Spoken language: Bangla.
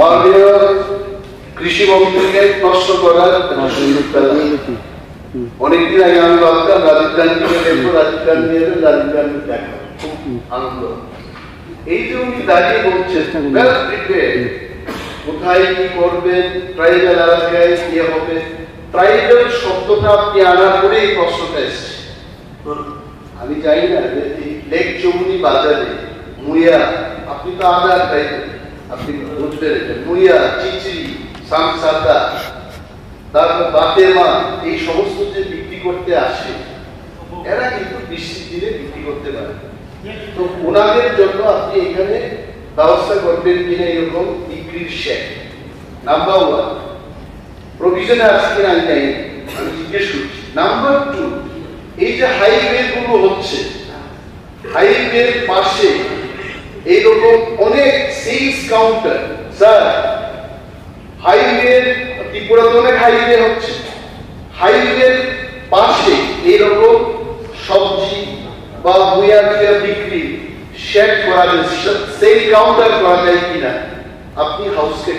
মাননীয় কৃষি মন্ত্রীকে প্রশ্ন করার অনেকদিন আগে আমি ভাবতাম রাজীব গান্ধীকে দেখবো, রাজীব গান্ধী এলেন, রাজীব গান্ধী দেখা খুব আনন্দ। এই যে উনি দাঁড়িয়ে বলছেন কোথায় কি করবেন, ট্রাইবাল এলাকায় কি হবে, ট্রাইবাল শব্দটা আপনি আনার পরে এই প্রশ্নটা এসছে। আমি জানি না যে এই লেক চৌমুনি বাজারে মুইয়া, আপনি তো আনার ট্রাইবেল, আপনি বুঝবেন মুইয়া, চিচিরি, সামসাতা, তারপর বাতেমা, এই সমস্ত যে বিক্রি করতে আসে এরা কিন্তু বৃষ্টির দিনে বিক্রি করতে পারে। তো ওনাদের জন্য আপনি এখানে ব্যবস্থা করবেন কিনা এরকম বিক্রির শেড। নাম্বার ওয়ান, প্রভিশনে আছে কিনা আমি জানি, আমি জিজ্ঞেস করছি। নাম্বার টু, এই যে হাইওয়ে গুলো হচ্ছে, হাইওয়ের পাশে এইরকম অনেক সেলস কাউন্টার, স্যার হাইওয়ের ত্রিপুরাতে অনেক হাইওয়ে হচ্ছে, হাইওয়ের পাশে এইরকম সবজি বা মুয়া বিক্রি শেড করা যায়, সেল কাউন্টার করা যায় কিনা আপনি হাউসকে